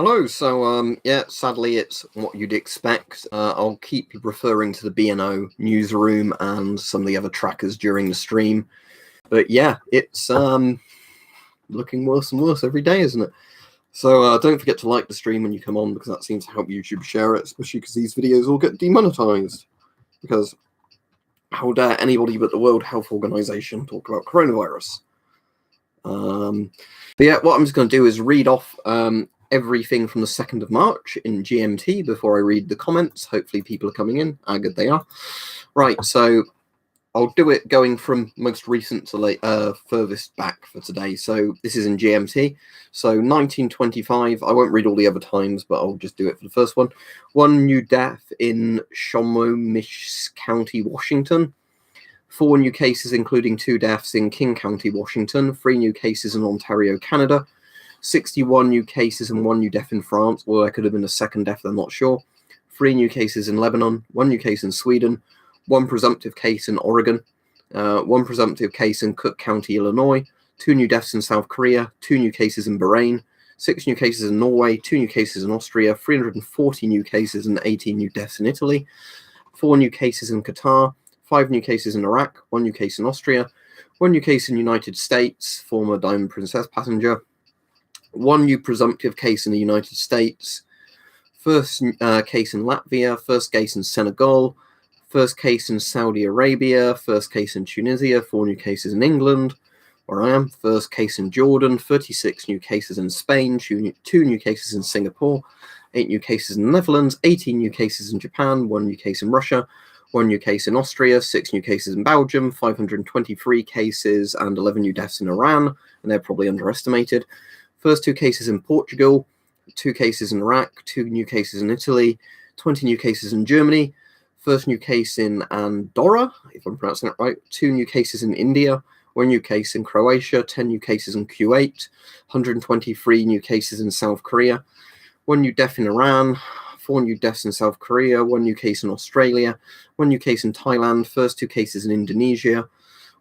Hello. Yeah, sadly, it's what you'd expect. I'll keep referring to the BNO newsroom and some of the other trackers during the stream. But yeah, it's looking worse and worse every day, isn't it? So don't forget to like the stream when you come on, because that seems to help YouTube share it, especially because these videos all get demonetized. Because how dare anybody but the World Health Organization talk about coronavirus? But yeah, what I'm just going to do is read off everything from the 2nd of March in GMT before I read the comments. Hopefully people are coming in. Good they are. Right, so I'll do it going from most recent to furthest back for today. So this is in GMT. So 1925, I won't read all the other times, but I'll just do it for the first one. 1 new death in Snohomish County, Washington. 4 new cases, including 2 deaths in King County, Washington. 3 new cases in Ontario, Canada. 61 new cases and 1 new death in France. Well, there could have been a second death, I'm not sure. 3 new cases in Lebanon. 1 new case in Sweden. 1 presumptive case in Oregon. 1 presumptive case in Cook County, Illinois. 2 new deaths in South Korea. 2 new cases in Bahrain. 6 new cases in Norway. 2 new cases in Austria. 340 new cases and 18 new deaths in Italy. 4 new cases in Qatar. 5 new cases in Iraq. 1 new case in Austria. 1 new case in the United States, former Diamond Princess passenger. 1 new presumptive case in the United States. First case in Latvia. First case in Senegal. First case in Saudi Arabia. First case in Tunisia. 4 new cases in England, where I am. First case in Jordan. 36 new cases in Spain. 2 new cases in Singapore. 8 new cases in the Netherlands. 18 new cases in Japan. 1 new case in Russia. 1 new case in Austria, 6 new cases in Belgium, 523 cases and 11 new deaths in Iran, and they're probably underestimated. First 2 cases in Portugal, 2 cases in Iraq, 2 new cases in Italy, 20 new cases in Germany, first new case in Andorra, if I'm pronouncing that right, 2 new cases in India, 1 new case in Croatia, 10 new cases in Kuwait, 123 new cases in South Korea, 1 new death in Iran, 4 new deaths in South Korea, 1 new case in Australia, 1 new case in Thailand, first 2 cases in Indonesia,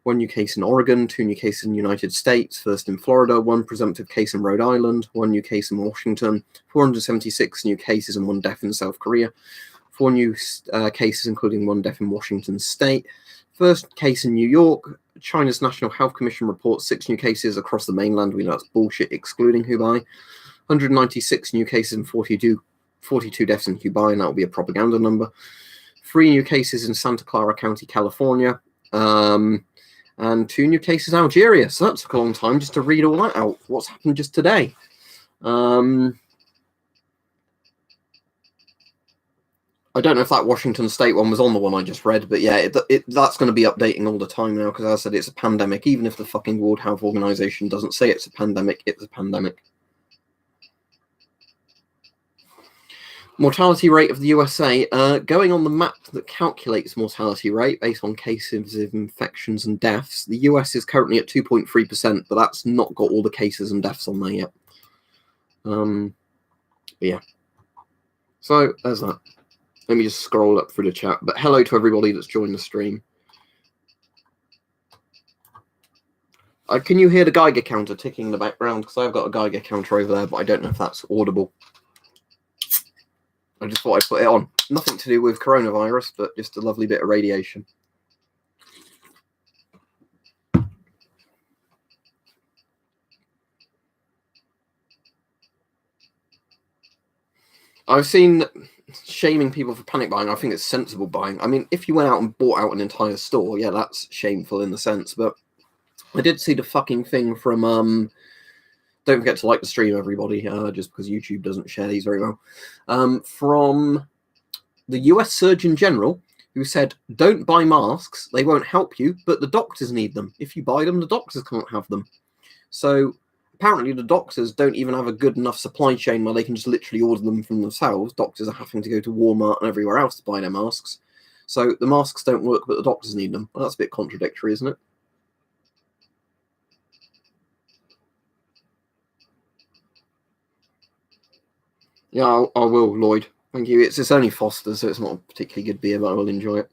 1 new case in Oregon, 2 new cases in the United States, first in Florida, 1 presumptive case in Rhode Island, 1 new case in Washington, 476 new cases and 1 death in South Korea, 4 new cases including 1 death in Washington State, first case in New York. China's National Health Commission reports 6 new cases across the mainland. We know that's bullshit, excluding Hubei. 196 new cases and 42 deaths in Hubei, and that will be a propaganda number. 3 new cases in Santa Clara County, California, and 2 new cases in Algeria. So that took a long time just to read all that out. What's happened just today? I don't know if that Washington State one was on the one I just read, but yeah, that's going to be updating all the time now, because as I said, it's a pandemic. Even if the fucking World Health Organization doesn't say it's a pandemic, it's a pandemic. Mortality rate of the USA, going on the map that calculates mortality rate based on cases of infections and deaths, the US is currently at 2.3%, but that's not got all the cases and deaths on there yet. Yeah. So, there's that. Let me just scroll up through the chat. But hello to everybody that's joined the stream. Can you hear the Geiger counter ticking in the background? Because I've got a Geiger counter over there, but I don't know if that's audible. I just thought I'd put it on. Nothing to do with coronavirus, but just a lovely bit of radiation. I've seen shaming people for panic buying. I think it's sensible buying. I mean, if you went out and bought out an entire store, yeah, that's shameful in the sense. But I did see the fucking thing from don't forget to like the stream, everybody, just because YouTube doesn't share these very well. From the US Surgeon General, who said, don't buy masks, they won't help you, but the doctors need them. If you buy them, the doctors can't have them. So apparently the doctors don't even have a good enough supply chain where they can just literally order them from themselves. Doctors are having to go to Walmart and everywhere else to buy their masks. So the masks don't work, but the doctors need them. Well, that's a bit contradictory, isn't it? Yeah, I will, Lloyd. Thank you. It's only Foster's, so it's not a particularly good beer, but I will enjoy it.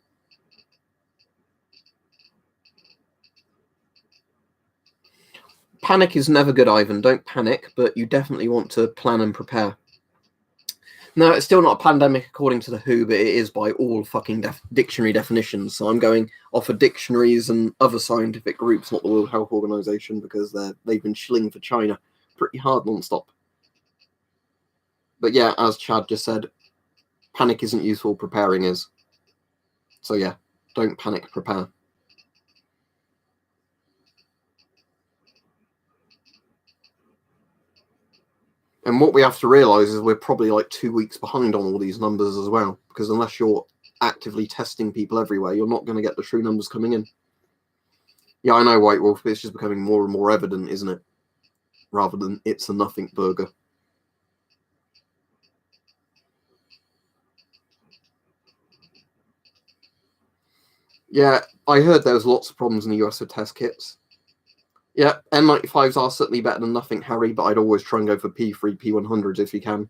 Panic is never good, Ivan. Don't panic, but you definitely want to plan and prepare. No, it's still not a pandemic according to the WHO, but it is by all fucking dictionary definitions. So I'm going off of dictionaries and other scientific groups, not the World Health Organization, because they've been shilling for China pretty hard non-stop. But yeah, as Chad just said, panic isn't useful, preparing is. So yeah, don't panic, prepare. And what we have to realise is we're probably like 2 weeks behind on all these numbers as well, because unless you're actively testing people everywhere, you're not going to get the true numbers coming in. Yeah, I know, White Wolf, it's just becoming more and more evident, isn't it? Rather than it's a nothing burger. Yeah, I heard there was lots of problems in the US with test kits. Yeah, N95s are certainly better than nothing, Harry, but I'd always try and go for P3, P100s if you can.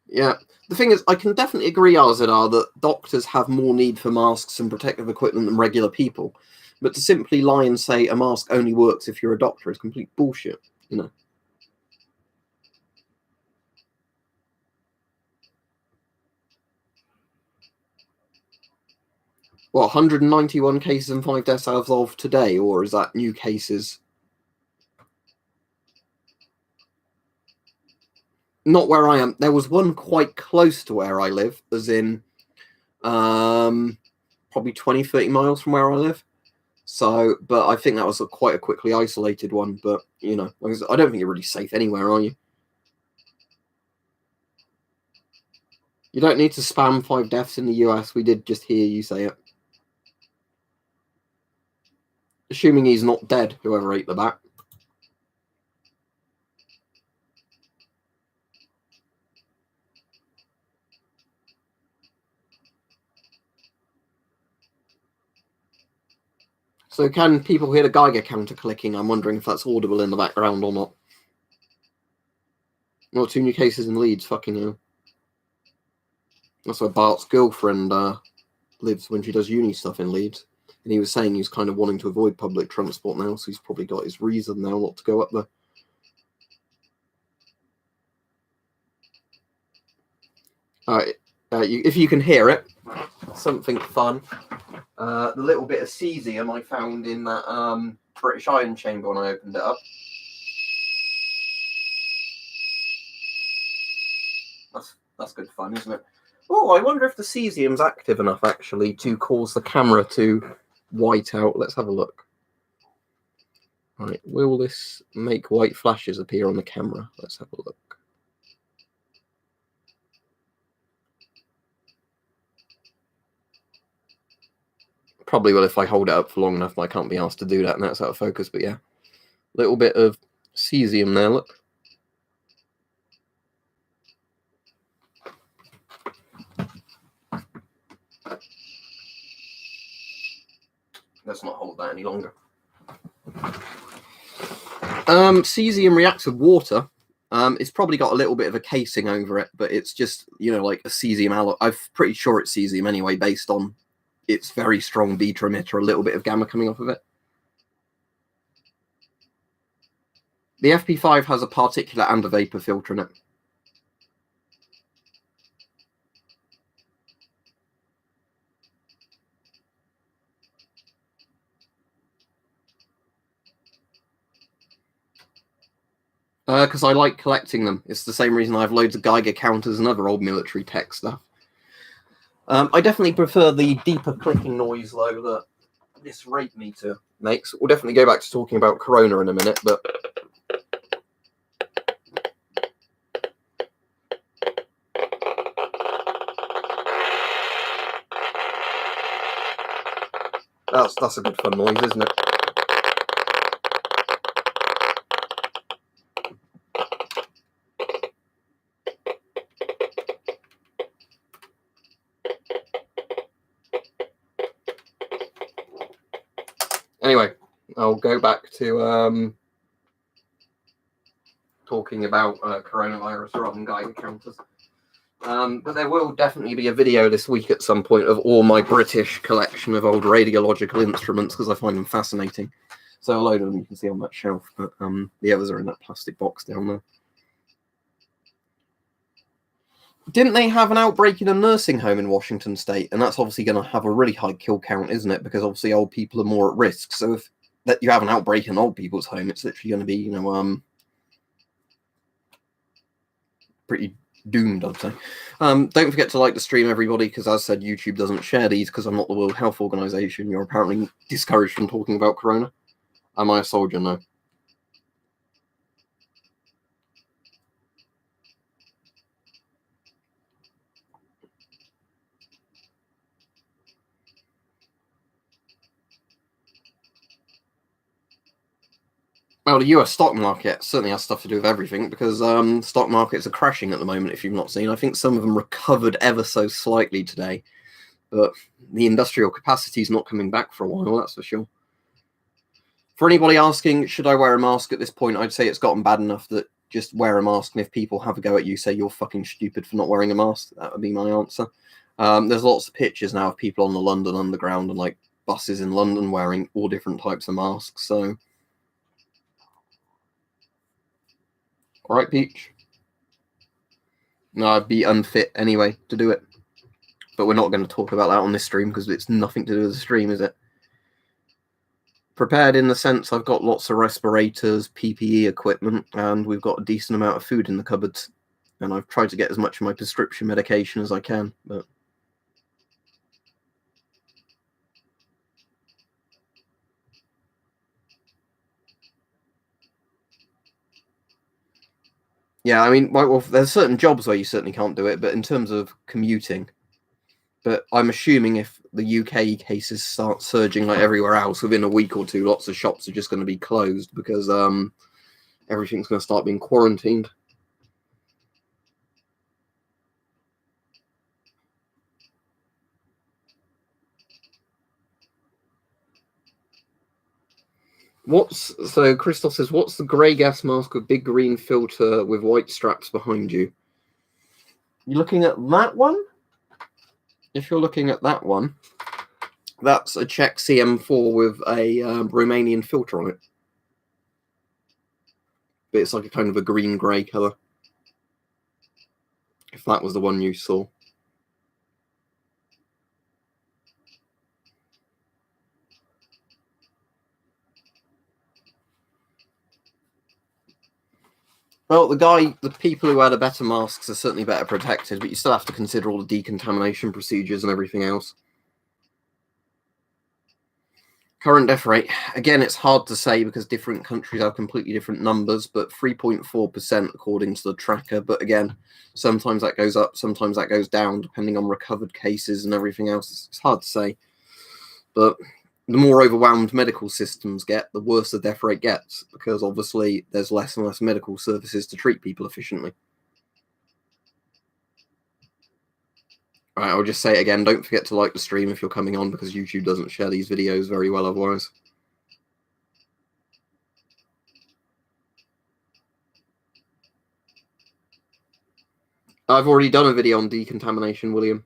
Yeah, the thing is, I can definitely agree, RZR, that doctors have more need for masks and protective equipment than regular people. But to simply lie and say a mask only works if you're a doctor is complete bullshit, you know. What, 191 cases and 5 deaths as of today, or is that new cases? Not where I am. There was one quite close to where I live, as in probably 20, 30 miles from where I live. So, but I think that was quite a quickly isolated one. But, you know, I don't think you're really safe anywhere, are you? You don't need to spam 5 deaths in the US. We did just hear you say it. Assuming he's not dead, whoever ate the bat. So can people hear the Geiger counter clicking? I'm wondering if that's audible in the background or not. Well, 2 new cases in Leeds, fucking hell. That's where Bart's girlfriend lives when she does uni stuff in Leeds. And he was saying he's kind of wanting to avoid public transport now, so he's probably got his reason now not to go up there. Alright, if you can hear it, something fun. The little bit of cesium I found in that British iron chamber when I opened it up. That's good fun, isn't it? Oh, I wonder if the cesium's active enough actually to cause the camera to white out. Let's have a look. Right, will this make white flashes appear on the camera? Let's have a look. Probably will if I hold it up for long enough, but I can't be asked to do that and that's out of focus, but yeah. Little bit of cesium there, look. Let's not hold that any longer. Cesium reacts with water. It's probably got a little bit of a casing over it, but it's just, you know, like a cesium alloy. I'm pretty sure it's cesium anyway, based on its very strong beta emitter, a little bit of gamma coming off of it. The FP5 has a particulate and a vapor filter in it. Because I like collecting them. It's the same reason I have loads of Geiger counters and other old military tech stuff. I definitely prefer the deeper clicking noise, though, that this rate meter makes. We'll definitely go back to talking about Corona in a minute, but that's a good fun noise, isn't it? Anyway, I'll go back to talking about coronavirus rather than Geiger counters. But there will definitely be a video this week at some point of all my British collection of old radiological instruments because I find them fascinating. So a load of them you can see on that shelf, but the others are in that plastic box down there. Didn't they have an outbreak in a nursing home in Washington State? And that's obviously going to have a really high kill count, isn't it? Because obviously old people are more at risk. So if that you have an outbreak in old people's home, it's literally going to be, pretty doomed, I'd say. Don't forget to like the stream, everybody, because as I said, YouTube doesn't share these because I'm not the World Health Organization. You're apparently discouraged from talking about corona. Am I a soldier? No. Well, the US stock market certainly has stuff to do with everything because stock markets are crashing at the moment, if you've not seen. I think some of them recovered ever so slightly today, but the industrial capacity is not coming back for a while, that's for sure. For anybody asking, should I wear a mask at this point, I'd say it's gotten bad enough that just wear a mask, and if people have a go at you, say you're fucking stupid for not wearing a mask. That would be my answer. There's lots of pictures now of people on the London Underground and like buses in London wearing all different types of masks, so... All right, Peach? No, I'd be unfit anyway to do it. But we're not going to talk about that on this stream because it's nothing to do with the stream, is it? Prepared in the sense I've got lots of respirators, PPE equipment, and we've got a decent amount of food in the cupboards. And I've tried to get as much of my prescription medication as I can, but... Yeah, I mean, well, there's certain jobs where you certainly can't do it, but in terms of commuting... But I'm assuming if the UK cases start surging like everywhere else, within a week or two, lots of shops are just going to be closed because everything's going to start being quarantined. So Christoph says, what's the grey gas mask with big green filter with white straps behind you? You're looking at that one? If you're looking at that one, that's a Czech CM4 with a Romanian filter on it. But it's like a kind of a green-grey colour. If that was the one you saw. Well, the people who had a better masks are certainly better protected, but you still have to consider all the decontamination procedures and everything else. Current death rate, again, it's hard to say because different countries have completely different numbers, but 3.4% according to the tracker. But again, sometimes that goes up, sometimes that goes down, depending on recovered cases and everything else. It's hard to say. But the more overwhelmed medical systems get, the worse the death rate gets, because obviously there's less and less medical services to treat people efficiently. All right, I'll just say it again, don't forget to like the stream if you're coming on, because YouTube doesn't share these videos very well otherwise. I've already done a video on decontamination, William.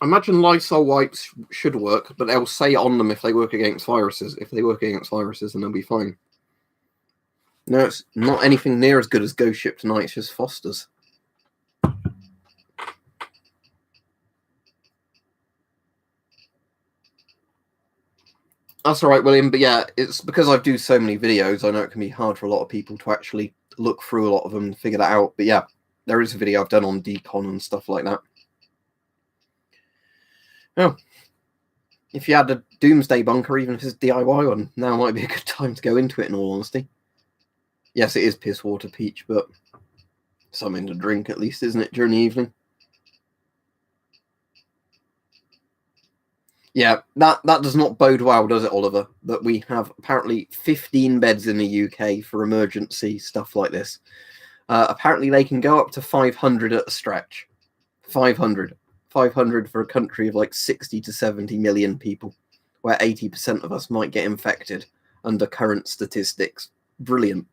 Imagine Lysol wipes should work, but they'll say on them if they work against viruses. If they work against viruses, then they'll be fine. No, it's not anything near as good as Ghost Ship Tonight. It's just Foster's. That's all right, William. But yeah, it's because I do so many videos. I know it can be hard for a lot of people to actually look through a lot of them and figure that out. But yeah, there is a video I've done on decon and stuff like that. Oh, if you had a doomsday bunker, even if it's a DIY one, now might be a good time to go into it, in all honesty. Yes, it is piss water, Peach, but something to drink at least, isn't it, during the evening? Yeah, that does not bode well, does it, Oliver? That we have apparently 15 beds in the UK for emergency stuff like this. Apparently they can go up to 500 at a stretch. 500. 500 for a country of like 60 to 70 million people, where 80% of us might get infected under current statistics. Brilliant.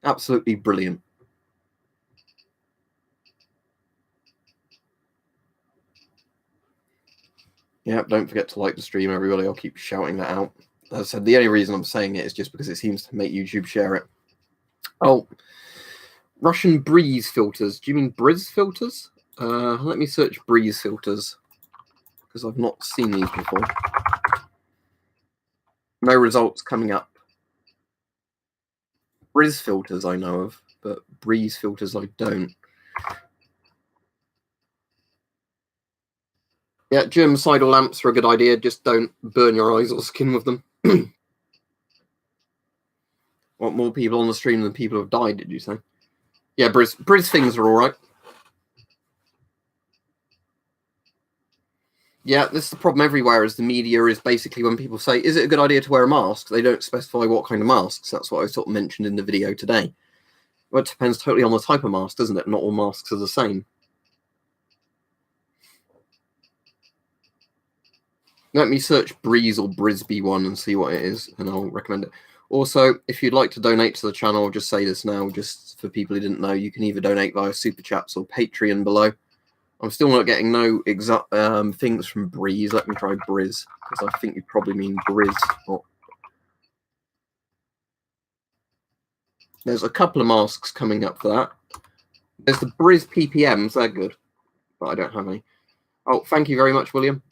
Absolutely brilliant. Yeah, don't forget to like the stream, everybody. I'll keep shouting that out. As I said, the only reason I'm saying it is just because it seems to make YouTube share it. Oh, Russian breeze filters. Do you mean Briz filters? Let me search breeze filters, because I've not seen these before. No results coming up. Briz filters I know of, but breeze filters I don't. Yeah, germicidal lamps are a good idea. Just don't burn your eyes or skin with them. Want more people on the stream than people who have died, did you say? Yeah, Briz things are all right. Yeah, this is the problem everywhere, is the media is basically when people say, is it a good idea to wear a mask? They don't specify what kind of masks. That's what I sort of mentioned in the video today. Well, it depends totally on the type of mask, doesn't it? Not all masks are the same. Let me search Breeze or Brisbee one and see what it is, and I'll recommend it. Also, if you'd like to donate to the channel, I'll just say this now, just for people who didn't know, you can either donate via Super Chats or Patreon below. I'm still not getting no exact things from Breeze. Let me try Briz, because I think you probably mean Briz. Or... There's a couple of masks coming up for that. There's the Briz PPMs, they're good, but I don't have any. Oh, thank you very much, William.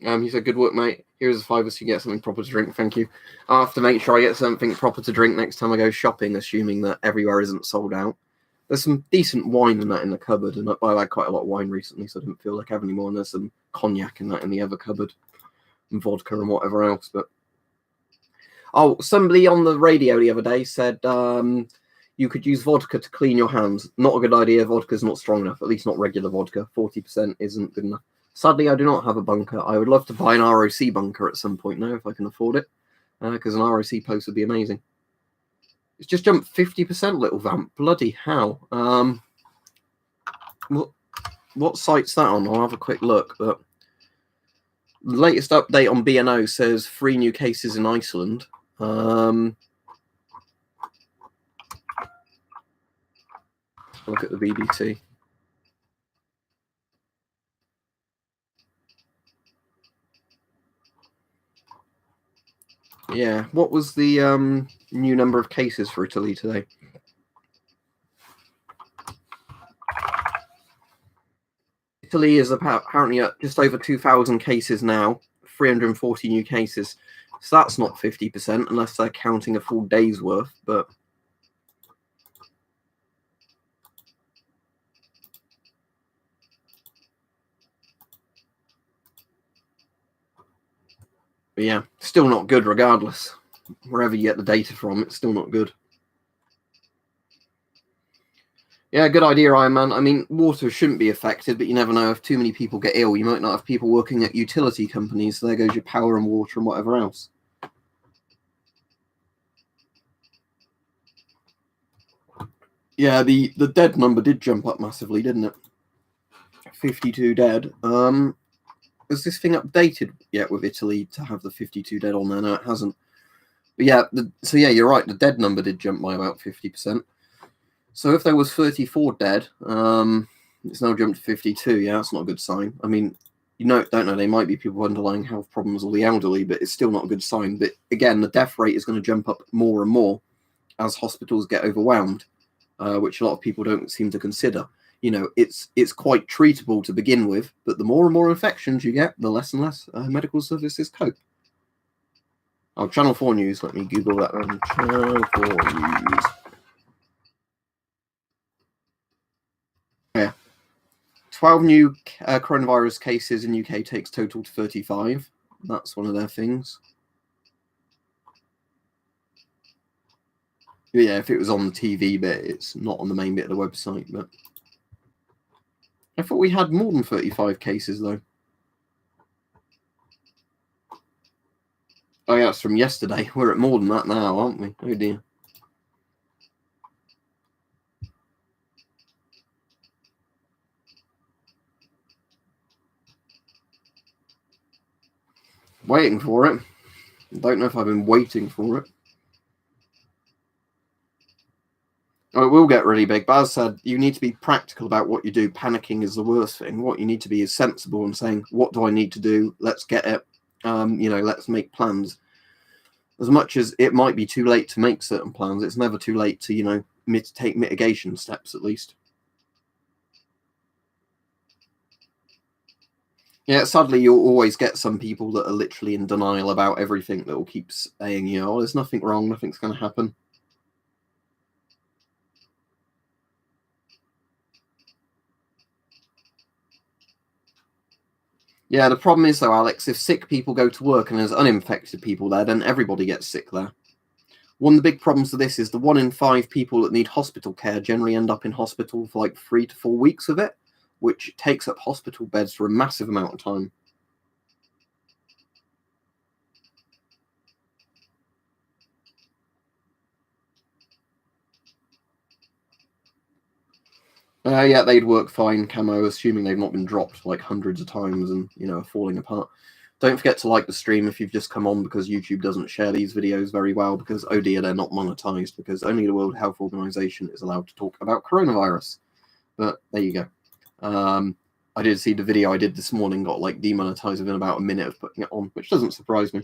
He said, good work, mate. Here's a fiver so you get something proper to drink. Thank you. I'll have to make sure I get something proper to drink next time I go shopping, assuming that everywhere isn't sold out. There's some decent wine in that in the cupboard, and I've had quite a lot of wine recently, so I didn't feel like having any more. And there's some cognac in that in the other cupboard, and vodka and whatever else. But oh, somebody on the radio the other day said you could use vodka to clean your hands. Not a good idea. Vodka's not strong enough, at least not regular vodka. 40% isn't good enough. Sadly, I do not have a bunker. I would love to buy an ROC bunker at some point now if I can afford it, because an ROC post would be amazing. It's just jumped 50%, little vamp. Bloody hell. What site's that on? I'll have a quick look. But the latest update on BNO says 3 new cases in Iceland. Look at the BBC. Yeah, what was the new number of cases for Italy today? Italy is apparently at just over 2,000 cases now, 340 new cases. So that's not 50% unless they're counting a full day's worth, but... But yeah, still not good regardless. Wherever you get the data from, it's still not good. Yeah, good idea, Iron Man. I mean, water shouldn't be affected, but you never know. If too many people get ill, you might not have people working at utility companies. So there goes your power and water and whatever else. Yeah, the dead number did jump up massively, didn't it? 52 dead. Has this thing updated yet with Italy to have the 52 dead on there? No, it hasn't. But yeah, so yeah, you're right. The dead number did jump by about 50%. So if there was 34 dead, it's now jumped to 52. Yeah, that's not a good sign. I mean, you don't know, they might be people with underlying health problems or the elderly, but it's still not a good sign. But again, the death rate is going to jump up more and more as hospitals get overwhelmed, which a lot of people don't seem to consider. You know, it's quite treatable to begin with, but the more and more infections you get, the less and less medical services cope. Oh, Channel 4 News. Let me Google that then. Channel 4 News. Yeah. 12 new coronavirus cases in UK takes total to 35. That's one of their things. Yeah, if it was on the TV bit, it's not on the main bit of the website. But I thought we had more than 35 cases, though. Oh, yeah, it's from yesterday. We're at more than that now, aren't we? Oh, dear. Waiting for it. Don't know if I've been waiting for it. Oh, it will get really big, but as I said, you need to be practical about what you do. Panicking is the worst thing. What you need to be is sensible and saying, what do I need to do? Let's get it. Let's make plans. As much as it might be too late to make certain plans, it's never too late to, take mitigation steps at least. Yeah, sadly, you'll always get some people that are literally in denial about everything that will keep saying, there's nothing wrong, nothing's going to happen. Yeah, the problem is, though, Alex, if sick people go to work and there's uninfected people there, then everybody gets sick there. One of the big problems with this is the 1 in 5 people that need hospital care generally end up in hospital for like 3 to 4 weeks of it, which takes up hospital beds for a massive amount of time. Yeah, they'd work fine, Camo, assuming they've not been dropped like hundreds of times and, are falling apart. Don't forget to like the stream if you've just come on, because YouTube doesn't share these videos very well because, oh dear, they're not monetized, because only the World Health Organization is allowed to talk about coronavirus. But there you go. I did see the video I did this morning got like demonetized within about a minute of putting it on, which doesn't surprise me.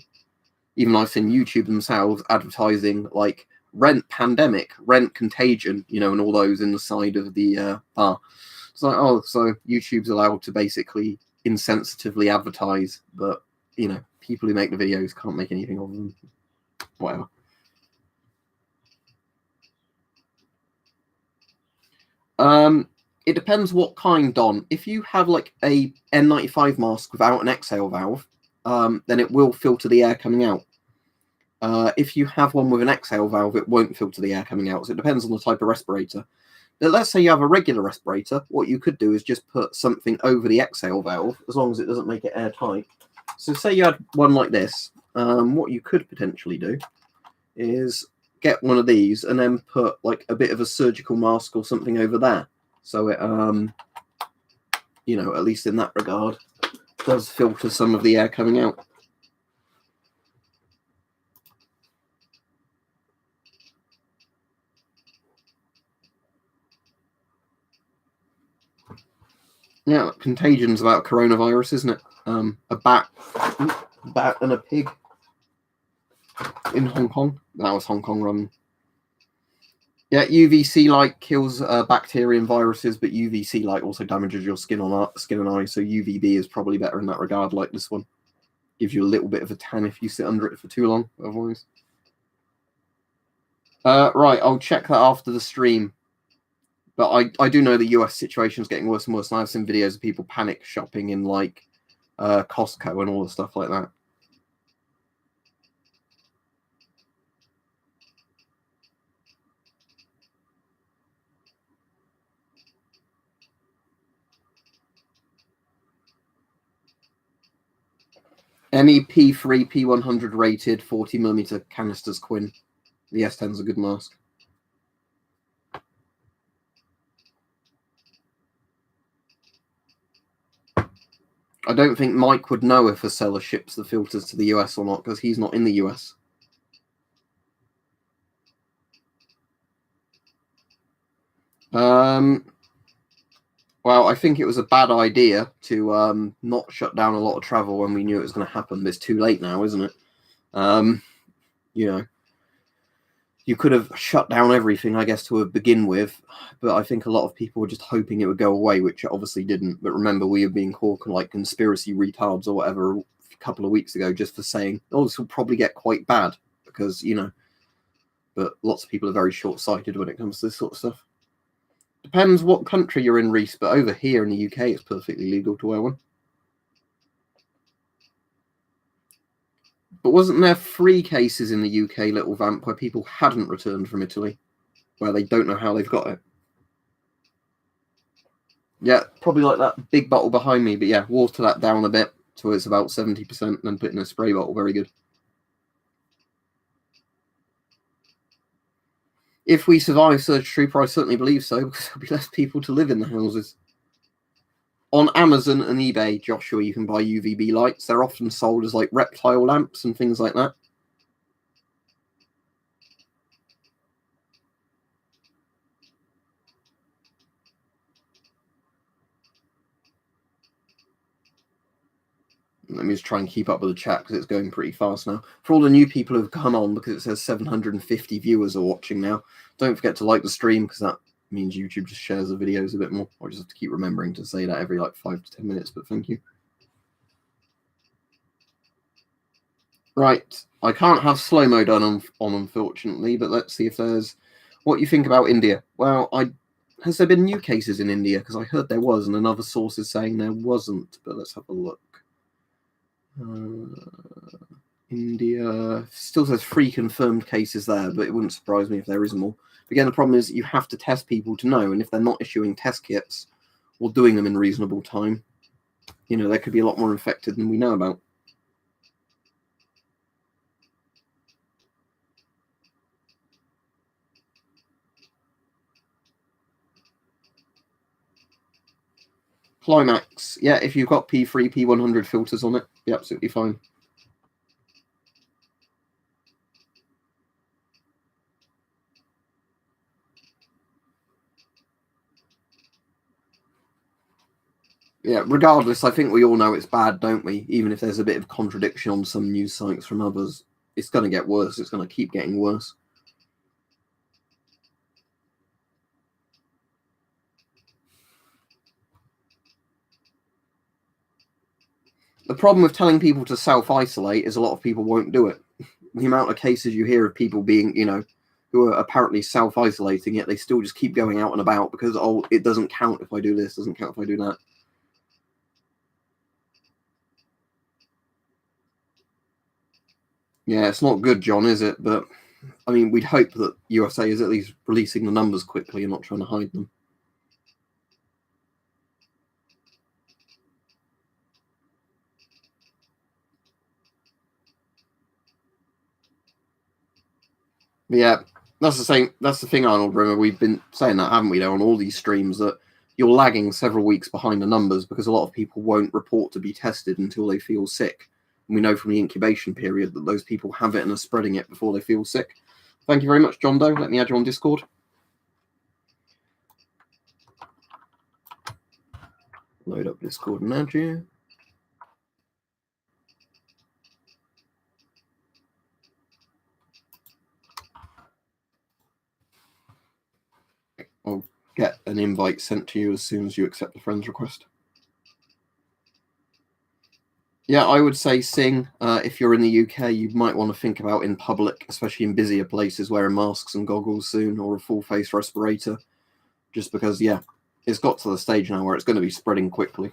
Even I've seen YouTube themselves advertising like rent pandemic, rent contagion, and all those in the side of the bar. It's like, oh, so YouTube's allowed to basically insensitively advertise, but people who make the videos can't make anything of them. Whatever. It depends what kind, Don. If you have like a N95 mask without an exhale valve, then it will filter the air coming out. If you have one with an exhale valve, it won't filter the air coming out. So it depends on the type of respirator. But let's say you have a regular respirator. What you could do is just put something over the exhale valve, as long as it doesn't make it airtight. So say you had one like this. What you could potentially do is get one of these and then put like a bit of a surgical mask or something over there. So it, at least in that regard, does filter some of the air coming out. Yeah, Contagion's about coronavirus, isn't it? A bat and a pig in Hong Kong. That was Hong Kong run. Yeah, UVC light kills bacteria and viruses, but UVC light also damages your skin and eyes. So UVB is probably better in that regard. Like this one, gives you a little bit of a tan if you sit under it for too long. Otherwise, right. I'll check that after the stream. But I do know the US situation is getting worse and worse. And I've seen videos of people panic shopping in like Costco and all the stuff like that. Any P3, P100 rated 40mm canisters Quinn. The S10's a good mask. I don't think Mike would know if a seller ships the filters to the US or not, because he's not in the US. Well, I think it was a bad idea to not shut down a lot of travel when we knew it was going to happen. But it's too late now, isn't it? You could have shut down everything, I guess, to begin with. But I think a lot of people were just hoping it would go away, which it obviously didn't. But remember, we were being called like conspiracy retards or whatever a couple of weeks ago just for saying, oh, this will probably get quite bad because, but lots of people are very short-sighted when it comes to this sort of stuff. Depends what country you're in, Reese, but over here in the UK, it's perfectly legal to wear one. But wasn't there 3 cases in the UK, Little Vamp, where people hadn't returned from Italy, where they don't know how they've got it? Yeah, probably like that big bottle behind me, but yeah, water that down a bit so it's about 70%, then put in a spray bottle. Very good. If we survive Surge Trooper, I certainly believe so, because there'll be less people to live in the houses. On Amazon and eBay, Joshua, you can buy UVB lights. They're often sold as like reptile lamps and things like that. Let me just try and keep up with the chat because it's going pretty fast now. For all the new people who've come on, because it says 750 viewers are watching now, don't forget to like the stream because that means YouTube just shares the videos a bit more. I just have to keep remembering to say that every like 5 to 10 minutes, but thank you. Right, I can't have slow-mo done on unfortunately, but let's see if there's... What you think about India? Well, has there been new cases in India? Because I heard there was, and another source is saying there wasn't, but let's have a look. India still says 3 confirmed cases there, but it wouldn't surprise me if there is more. Again, the problem is you have to test people to know, and if they're not issuing test kits or doing them in reasonable time, you know, there could be a lot more infected than we know about. Climax, yeah, if you've got P3, P100 filters on it, be absolutely fine. Yeah, regardless, I think we all know it's bad, don't we? Even if there's a bit of contradiction on some news sites from others, it's going to get worse. It's going to keep getting worse. The problem with telling people to self-isolate is a lot of people won't do it. The amount of cases you hear of people being, you know, who are apparently self-isolating, yet they still just keep going out and about because, oh, it doesn't count if I do this, doesn't count if I do that. Yeah, it's not good, John, is it? But, I mean, we'd hope that USA is at least releasing the numbers quickly and not trying to hide them. But yeah, that's the thing, Arnold. Remember, we've been saying that, haven't we, though, on all these streams, that you're lagging several weeks behind the numbers because a lot of people won't report to be tested until they feel sick. And we know from the incubation period that those people have it and are spreading it before they feel sick. Thank you very much, John Doe. Let me add you on Discord. Load up Discord and add you. I'll get an invite sent to you as soon as you accept the friend's request. Yeah, I would say sing. If you're in the UK, you might want to think about in public, especially in busier places, wearing masks and goggles soon, or a full face respirator. Just because, yeah, it's got to the stage now where it's going to be spreading quickly.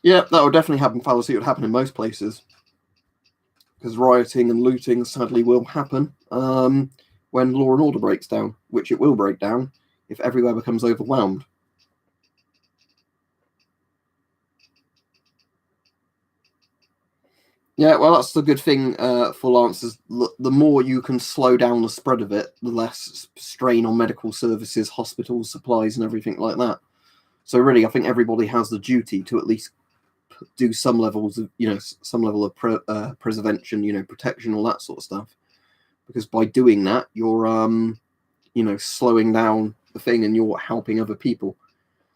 Yeah, that would definitely happen, fellas. It would happen in most places. Because rioting and looting, sadly, will happen when law and order breaks down, which it will break down if everywhere becomes overwhelmed. Yeah, well, that's the good thing for Lancers. The more you can slow down the spread of it, the less strain on medical services, hospitals, supplies, and everything like that. So really, I think everybody has the duty to at least do some levels of, you know, some level of prevention, you know, protection, all that sort of stuff. Because by doing that, you're, you know, slowing down the thing and you're helping other people.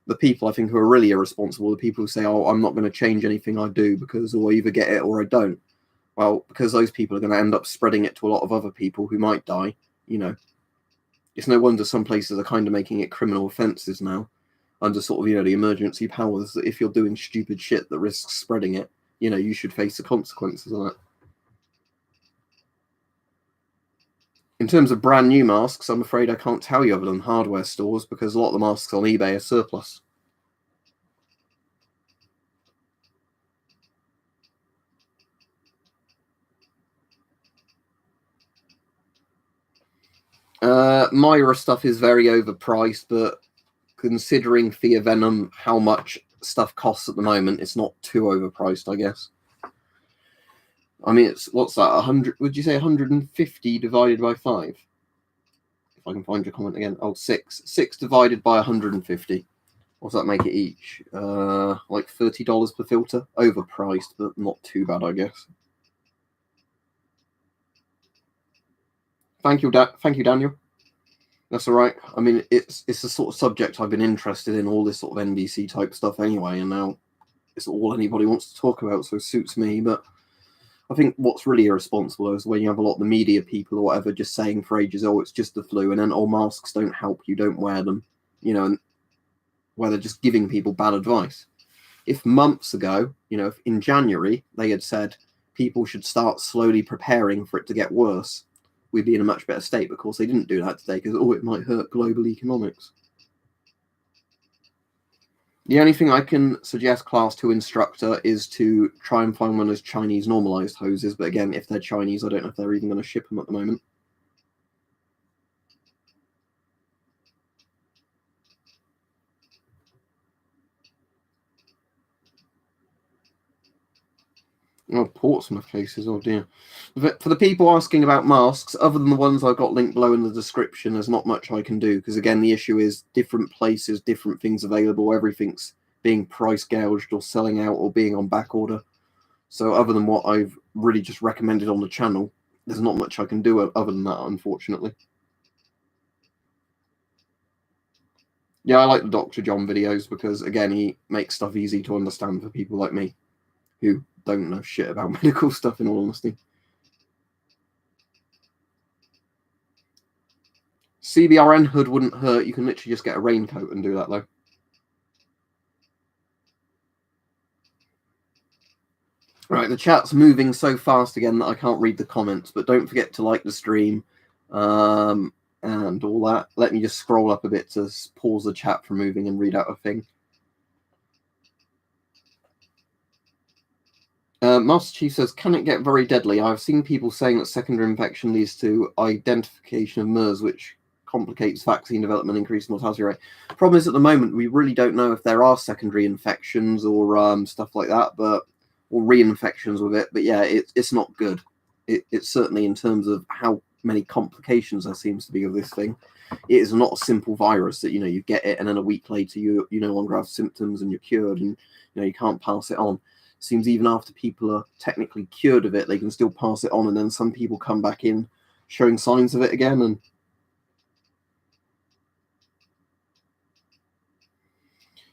The people I think who are really irresponsible, the people who say, oh, I'm not going to change anything I do because or I either get it or I don't. Well, because those people are going to end up spreading it to a lot of other people who might die, you know. It's no wonder some places are kind of making it criminal offences now under sort of, you know, the emergency powers, that if you're doing stupid shit that risks spreading it, you know, you should face the consequences of that. In terms of brand new masks, I'm afraid I can't tell you other than hardware stores because a lot of the masks on eBay are surplus. Myra stuff is very overpriced, but considering Fear Venom, how much stuff costs at the moment, it's not too overpriced, I guess. I mean, it's, what's that, 100, would you say 150 divided by 5? If I can find your comment again. Oh, 6. 6 divided by 150. What's that make it each? Like $30 per filter. Overpriced, but not too bad, I guess. Thank you, Daniel. That's all right. I mean, it's the sort of subject I've been interested in, all this sort of NBC type stuff anyway, and now it's all anybody wants to talk about, so it suits me. But I think what's really irresponsible is when you have a lot of the media people or whatever just saying for ages, oh, it's just the flu, and then, oh, masks don't help you, don't wear them, and where they're just giving people bad advice. If months ago, if in January they had said people should start slowly preparing for it to get worse, we'd be in a much better state. But of course, they didn't do that today because, it might hurt global economics. The only thing I can suggest Class 2 instructor is to try and find one of those Chinese normalized hoses. But again, if they're Chinese, I don't know if they're even going to ship them at the moment. Oh, Portsmouth cases, oh dear. For the people asking about masks, other than the ones I've got linked below in the description, there's not much I can do, because again, the issue is different places, different things available, everything's being price gouged or selling out or being on back order. So other than what I've really just recommended on the channel, there's not much I can do other than that, unfortunately. Yeah, I like the Dr. John videos because, again, he makes stuff easy to understand for people like me who don't know shit about medical stuff, in all honesty. CBRN hood wouldn't hurt. You can literally just get a raincoat and do that, though. Right, the chat's moving so fast again that I can't read the comments, but don't forget to like the stream and all that. Let me just scroll up a bit to pause the chat from moving and read out a thing. Master Chief says, can it get very deadly? I've seen people saying that secondary infection leads to identification of MERS, which complicates vaccine development, increased mortality rate. Problem is, at the moment, we really don't know if there are secondary infections or stuff like that, or reinfections with it. But yeah, it's not good. It's certainly, in terms of how many complications there seems to be of this thing, it is not a simple virus that, you get it and then a week later you no longer have symptoms and you're cured and, you can't pass it on. Seems even after people are technically cured of it, they can still pass it on, and then some people come back in showing signs of it again.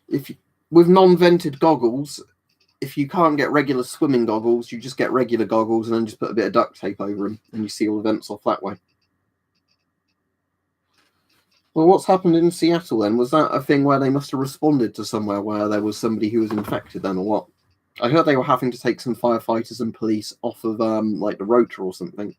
And with non-vented goggles, if you can't get regular swimming goggles, you just get regular goggles and then just put a bit of duct tape over them, and you seal the vents off that way. Well, what's happened in Seattle then? Was that a thing where they must have responded to somewhere where there was somebody who was infected then, or what? I heard they were having to take some firefighters and police off of like the rotor or something.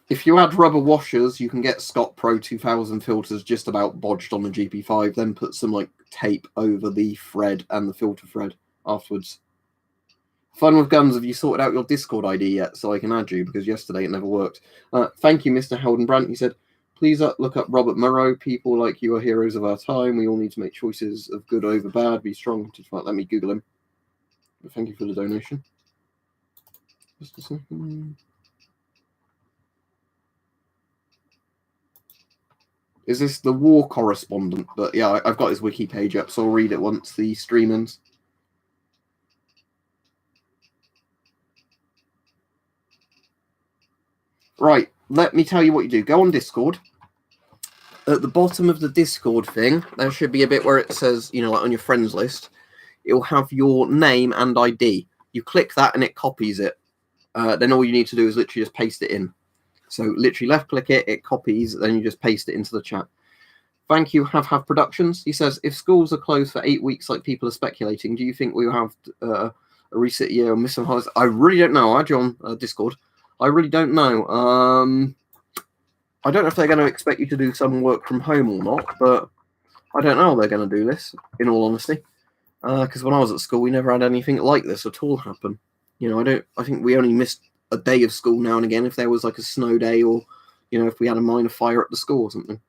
If you add rubber washers, you can get Scott Pro 2000 filters just about bodged on the GP5. Then put some like tape over the thread and the filter thread afterwards. Fun with guns. Have you sorted out your Discord ID yet so I can add you? Because yesterday it never worked. Thank you, Mr. Heldenbrandt. He said, please look up Robert Murrow. People like you are heroes of our time. We all need to make choices of good over bad. Be strong. Let me Google him. Thank you for the donation. Just a second. Is this the war correspondent? But yeah, I've got his wiki page up, so I'll read it once the stream ends. Right, let me tell you what you do. Go on Discord. At the bottom of the Discord thing, there should be a bit where it says, like on your friends list, it'll have your name and ID. You click that and it copies it. Then all you need to do is literally just paste it in. So literally left click it, it copies, then you just paste it into the chat. Thank you, Have Productions. He says, if schools are closed for 8 weeks like people are speculating, do you think we will have a reset year or miss some holidays? I really don't know. I join Discord. I really don't know. I don't know if they're going to expect you to do some work from home or not, but I don't know how they're going to do this, in all honesty. Because when I was at school, we never had anything like this at all happen. I think we only missed a day of school now and again if there was like a snow day or, if we had a minor fire at the school or something.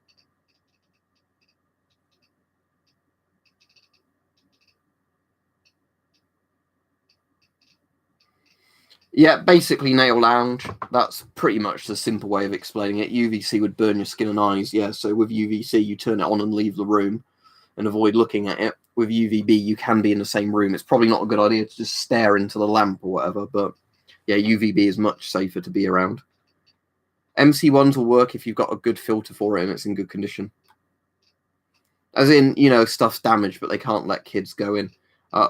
Yeah, basically nail lounge. That's pretty much the simple way of explaining it. UVC would burn your skin and eyes. Yeah, so with UVC, you turn it on and leave the room and avoid looking at it. With UVB, you can be in the same room. It's probably not a good idea to just stare into the lamp or whatever, but Yeah, UVB is much safer to be around. MC1s will work if you've got a good filter for it and it's in good condition. As in, you know, stuff's damaged, but they can't let kids go in.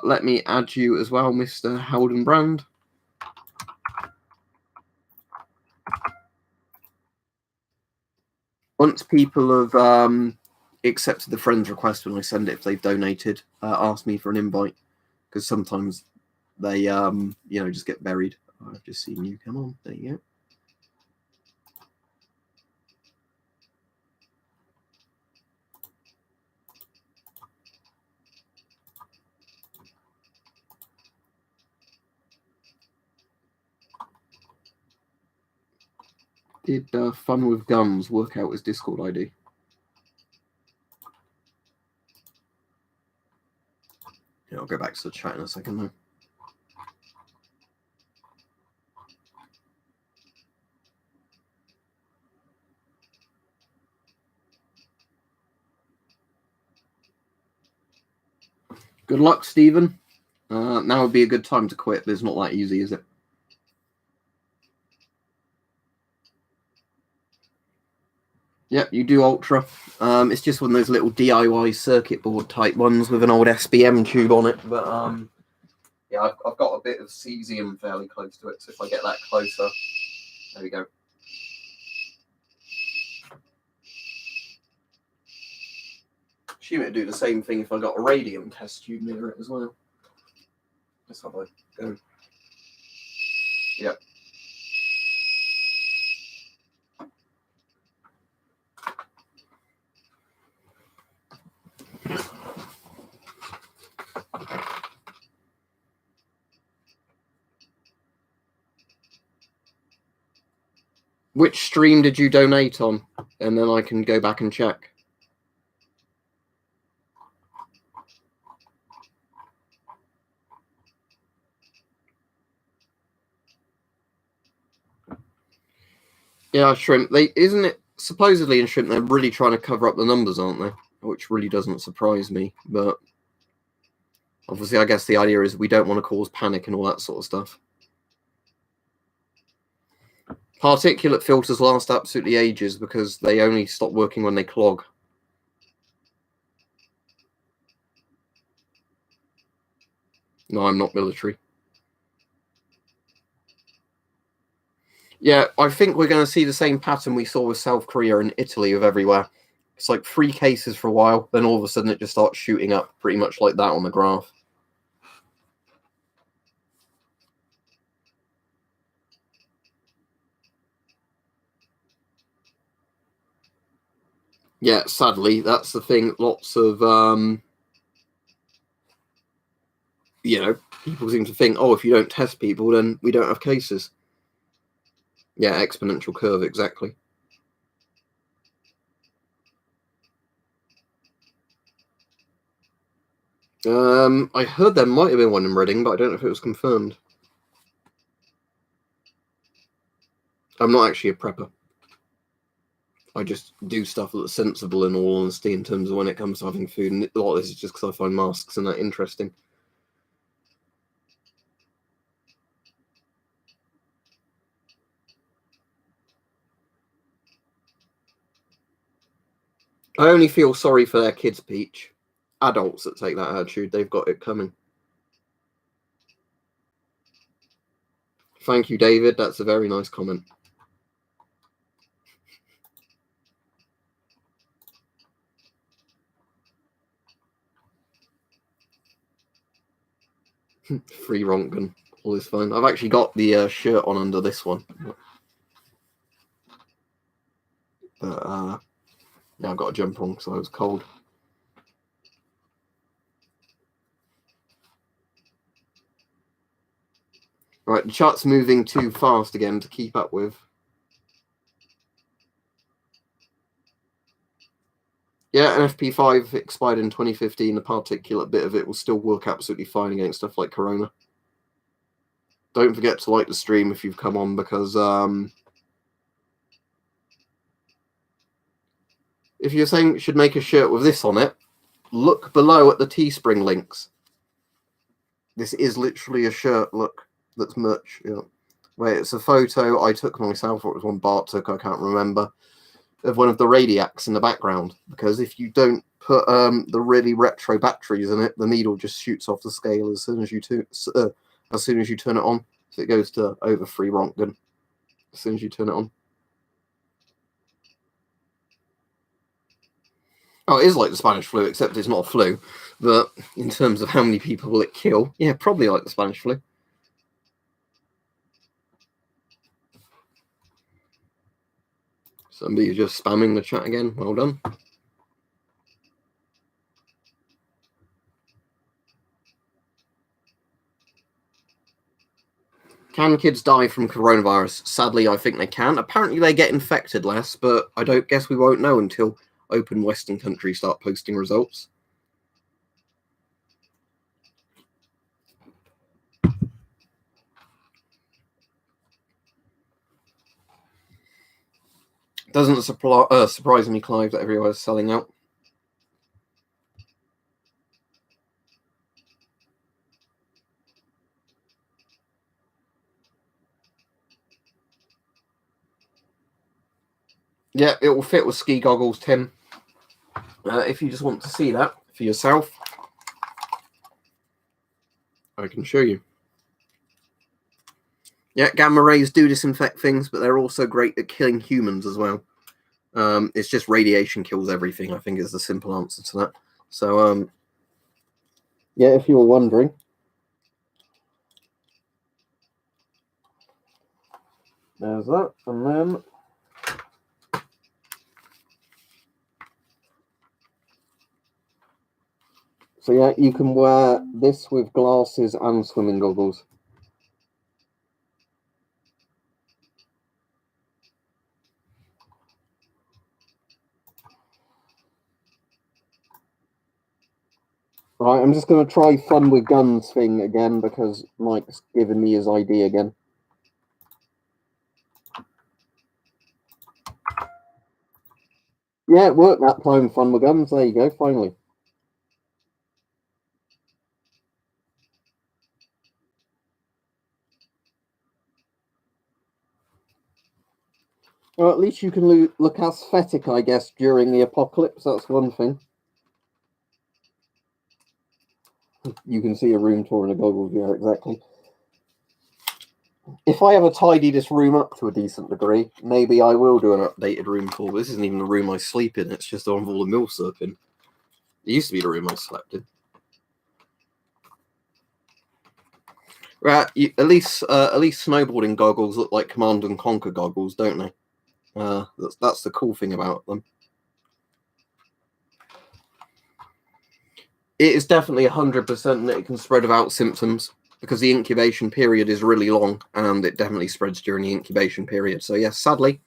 Let me add you as well, Mr. Howden Brand. Once people have accepted the friends request when I send it, if they've donated, ask me for an invite, because sometimes they, you know, just get buried. I've just seen you come on. There you go. Did Fun with Gums work out his Discord ID? Yeah, I'll go back to the chat in a second though. Good luck, Stephen. Now would be a good time to quit, but it's not that easy, is it? Yep, you do Ultra. It's just one of those little DIY circuit board type ones with an old SBM tube on it. But yeah, I've got a bit of cesium fairly close to it, so if I get that closer, there we go. Assume it'd do the same thing if I got a radium test tube near it as well. Let's have a go. Yep. Which stream did you donate on? And then I can go back and check. Yeah, Shrimp. Isn't it supposedly in Shrimp they're really trying to cover up the numbers, aren't they? Which really doesn't surprise me. But obviously, I guess the idea is we don't want to cause panic and all that sort of stuff. Particulate filters last absolutely ages because they only stop working when they clog. No, I'm not military. Yeah, I think we're going to see the same pattern we saw with South Korea and Italy of everywhere. It's like 3 cases for a while, then all of a sudden it just starts shooting up pretty much like that on the graph. Yeah, sadly, that's the thing. Lots of, you know, people seem to think, oh, if you don't test people, then we don't have cases. Yeah, exponential curve, exactly. I heard there might have been one in Reading, but I don't know if it was confirmed. I'm not actually a prepper. I just do stuff that's sensible in all honesty in terms of when it comes to having food. And a lot of this is just because I find masks and that interesting. I only feel sorry for their kids, Peach. Adults that take that attitude, they've got it coming. Thank you, David. That's a very nice comment. Free Ronken. All is fine. I've actually got the shirt on under this one. But, yeah, I've got a jumper on because I was cold. Right, the chart's moving too fast again to keep up with. Yeah, NFP5 expired in 2015. The particulate bit of it will still work absolutely fine against stuff like Corona. Don't forget to like the stream if you've come on, because if you're saying you should make a shirt with this on it, look below at the Teespring links. This is literally a shirt, look, that's merch. Yeah. where it's a photo I took myself, or it was one Bart took, I can't remember, of one of the radiacs in the background. Because if you don't put the really retro batteries in it, the needle just shoots off the scale as soon as you turn it on. So it goes to over 3 Rontgen as soon as you turn it on. Oh, it is like the Spanish flu, except it's not a flu. But in terms of how many people will it kill, yeah, probably like the Spanish flu. Somebody's just spamming the chat again. Well done. Can kids die from coronavirus? Sadly, I think they can. Apparently, they get infected less, but I don't guess we won't know until open Western countries start posting results. Doesn't surprise me, Clive, that everywhere's selling out. Yeah, it will fit with ski goggles, Tim. If you just want to see that for yourself, I can show you. Yeah, gamma rays do disinfect things, but they're also great at killing humans as well. It's just radiation kills everything, I think is the simple answer to that. So, yeah, if you were wondering. There's that, and then so yeah, you can wear this with glasses and swimming goggles. Right, I'm just going to try fun with guns thing again because Mike's given me his ID again. Yeah, it worked that time, fun with guns. There you go, finally. Well, at least you can look aesthetic, I guess, during the apocalypse. That's one thing. You can see a room tour in a goggles, yeah, exactly. If I ever tidy this room up to a decent degree, maybe I will do an updated room tour. This isn't even the room I sleep in. It's just on all the milsurp in. It used to be the room I slept in. Right, at least snowboarding goggles look like Command and Conquer goggles, don't they? That's the cool thing about them. It is definitely 100% that it can spread without symptoms because the incubation period is really long, and it definitely spreads during the incubation period. So yes, sadly,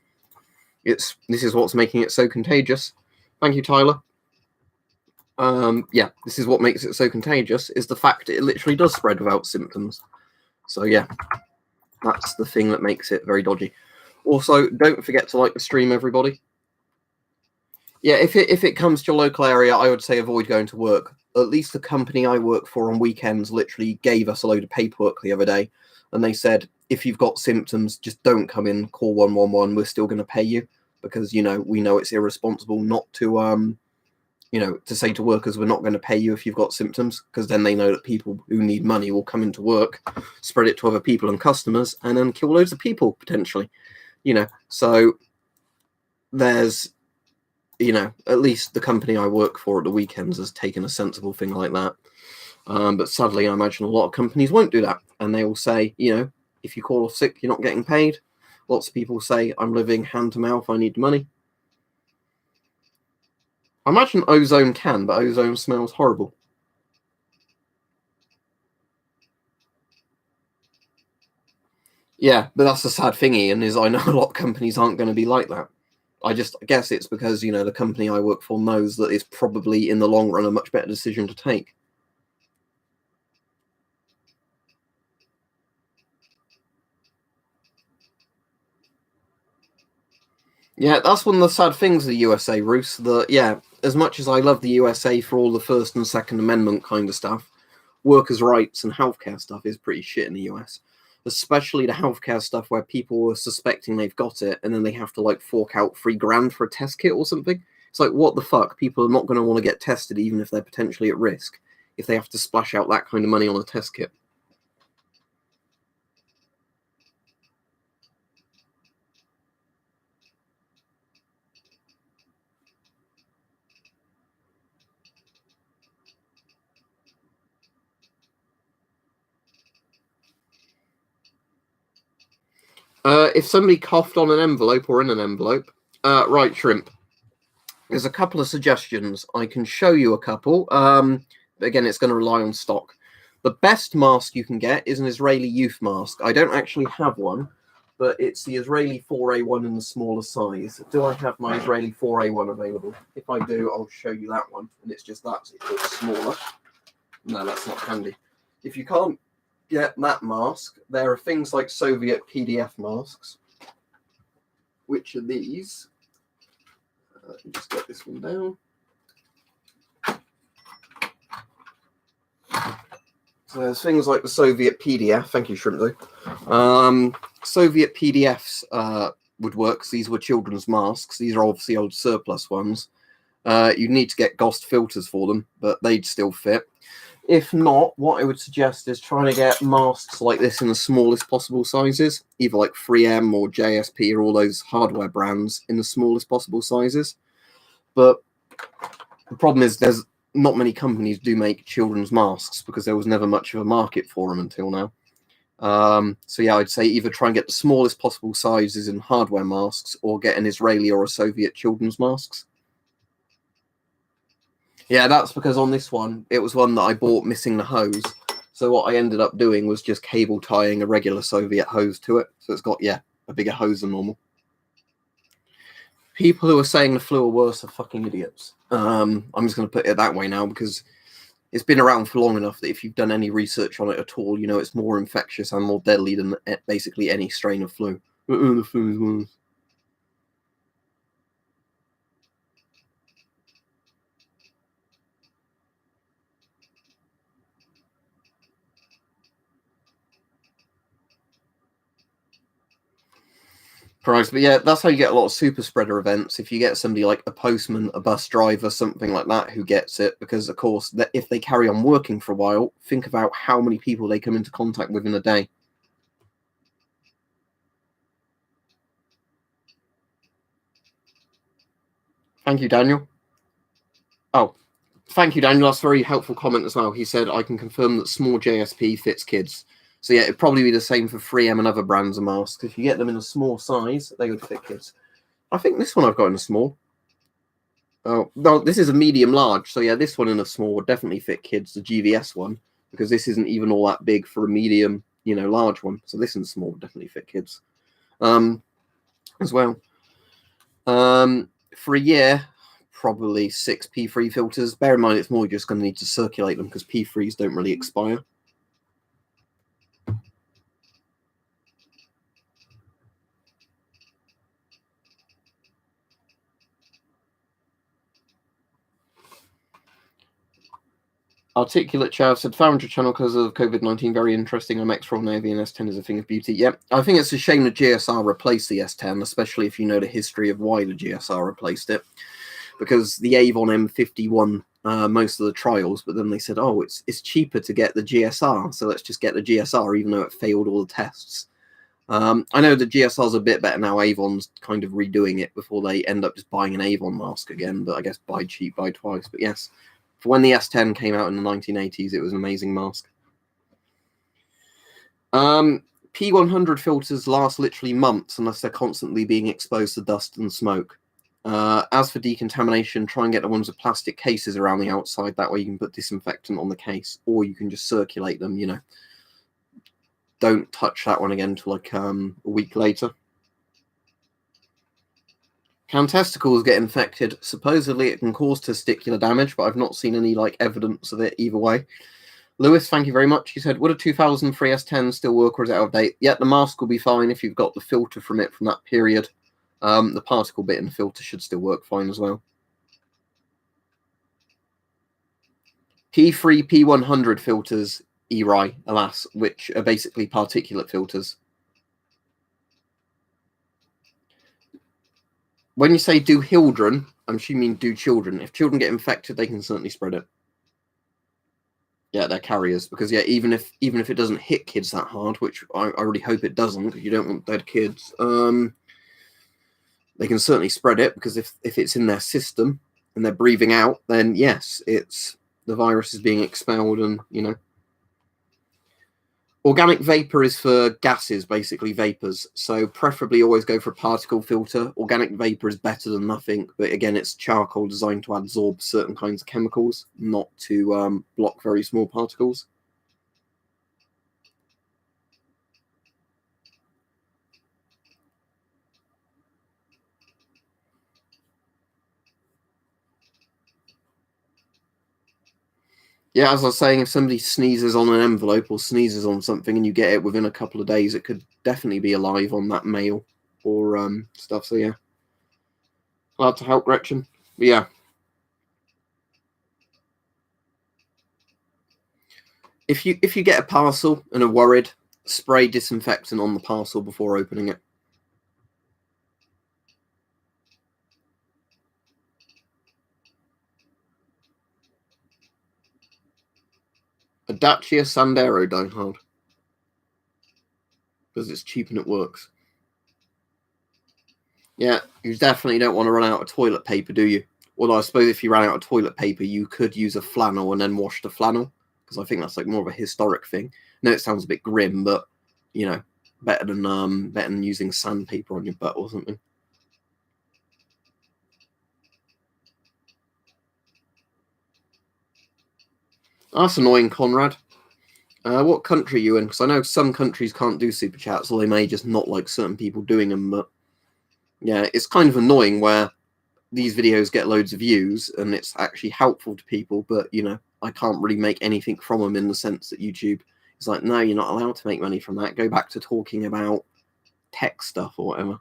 this is what's making it so contagious. Thank you, Tyler. Yeah, this is what makes it so contagious, is the fact it literally does spread without symptoms. So yeah, that's the thing that makes it very dodgy. Also, don't forget to like the stream, everybody. Yeah, if it comes to your local area, I would say avoid going to work. At least the company I work for on weekends literally gave us a load of paperwork the other day, and they said, if you've got symptoms, just don't come in, call 111, we're still going to pay you, because, we know it's irresponsible not to, to say to workers, we're not going to pay you if you've got symptoms, because then they know that people who need money will come into work, spread it to other people and customers, and then kill loads of people, potentially, so there's, at least the company I work for at the weekends has taken a sensible thing like that. But sadly, I imagine a lot of companies won't do that. And they will say, if you call off sick, you're not getting paid. Lots of people say, I'm living hand to mouth, I need money. I imagine ozone can, but ozone smells horrible. Yeah, but that's the sad thing, Ian, is I know a lot of companies aren't going to be like that. I guess it's because, the company I work for knows that it's probably, in the long run, a much better decision to take. Yeah, that's one of the sad things of the USA, Bruce, that, yeah, as much as I love the USA for all the First and Second Amendment kind of stuff, workers' rights and healthcare stuff is pretty shit in the US. especially the healthcare stuff where people are suspecting they've got it and then they have to like fork out $3,000 for a test kit or something. It's like, what the fuck? People are not going to want to get tested even if they're potentially at risk if they have to splash out that kind of money on a test kit. If somebody coughed on an envelope or in an envelope, right, Shrimp, there's a couple of suggestions. I can show you a couple. But again, it's going to rely on stock. The best mask you can get is an Israeli youth mask. I don't actually have one, but it's the Israeli 4A1 in the smaller size. Do I have my Israeli 4A1 available? If I do, I'll show you that one. And it's just that, it's smaller. No, that's not handy. If you can't get that mask, there are things like Soviet PDF masks, which are these. Let me just get this one down. So there's things like the Soviet PDF. Thank you, Shrimp. Soviet PDFs would work because these were children's masks. These are obviously old surplus ones. You'd need to get GOST filters for them, but they'd still fit. If not, what I would suggest is trying to get masks like this in the smallest possible sizes, either like 3M or JSP or all those hardware brands in the smallest possible sizes. But the problem is there's not many companies do make children's masks because there was never much of a market for them until now. So yeah, I'd say either try and get the smallest possible sizes in hardware masks or get an Israeli or a Soviet children's masks. Yeah, that's because on this one, it was one that I bought missing the hose. So what I ended up doing was just cable tying a regular Soviet hose to it. So it's got, yeah, a bigger hose than normal. People who are saying the flu are worse are fucking idiots. I'm just going to put it that way now because it's been around for long enough that if you've done any research on it at all, you know it's more infectious and more deadly than basically any strain of flu. The flu is worse. Christ, but yeah, that's how you get a lot of super spreader events. If you get somebody like a postman, a bus driver, something like that who gets it, because of course, if they carry on working for a while, think about how many people they come into contact with in a day. Thank you, Daniel. Oh, thank you, Daniel. That's a very helpful comment as well. He said, I can confirm that small JSP fits kids. So yeah, it'd probably be the same for 3M and other brands of masks. If you get them in a small size, they would fit kids. I think this one I've got in a small. Oh, no, this is a medium large. So yeah, this one in a small would definitely fit kids, the GVS one, because this isn't even all that big for a medium, large one. So this in small would definitely fit kids. As well. For a year, probably 6 P3 filters. Bear in mind, it's more just going to need to circulate them because P3s don't really expire. Articulate Chav said, found your channel because of COVID-19. Very interesting. I'm extra on Navy and S10 is a thing of beauty. Yep. I think it's a shame that GSR replaced the S10, especially if you know the history of why the GSR replaced it. Because the Avon M51 most of the trials, but then they said, oh, it's cheaper to get the GSR, so let's just get the GSR, even though it failed all the tests. I know the GSR's a bit better now. Avon's kind of redoing it before they end up just buying an Avon mask again, but I guess buy cheap, buy twice. But yes, for when the S10 came out in the 1980s, it was an amazing mask. P100 filters last literally months unless they're constantly being exposed to dust and smoke. As for decontamination, try and get the ones with plastic cases around the outside. That way you can put disinfectant on the case, or you can just circulate them, Don't touch that one again until like a week later. Can testicles get infected? Supposedly it can cause testicular damage, but I've not seen any evidence of it either way. Lewis, thank you very much. He said, would a 2003 S10 still work or is it out of date? Yeah, the mask will be fine if you've got the filter from it from that period. The particle bit in the filter should still work fine as well. P3, P100 filters, ERI, alas, which are basically particulate filters. When you say do children, I'm assuming do children. If children get infected, they can certainly spread it. Yeah, they're carriers, because yeah, even if it doesn't hit kids that hard, which I really hope it doesn't, because you don't want dead kids, they can certainly spread it, because if it's in their system and they're breathing out, then yes, it's the virus is being expelled, and Organic vapor is for gases, basically vapors. So preferably always go for a particle filter. Organic vapor is better than nothing, but again, it's charcoal designed to absorb certain kinds of chemicals, not to block very small particles. Yeah, as I was saying, if somebody sneezes on an envelope or sneezes on something and you get it within a couple of days, it could definitely be alive on that mail or stuff. So yeah, glad to help, Gretchen. But yeah. If you get a parcel and are worried, spray disinfectant on the parcel before opening it. A Dacia Sandero, Diehard. Because it's cheap and it works. Yeah, you definitely don't want to run out of toilet paper, do you? Although I suppose if you ran out of toilet paper, you could use a flannel and then wash the flannel, because I think that's like more of a historic thing. No, it sounds a bit grim, but better than using sandpaper on your butt or something. That's annoying, Conrad. What country are you in? Because I know some countries can't do super chats, or they may just not like certain people doing them. But yeah, it's kind of annoying where these videos get loads of views and it's actually helpful to people, but I can't really make anything from them in the sense that YouTube is like, no, you're not allowed to make money from that. Go back to talking about tech stuff or whatever.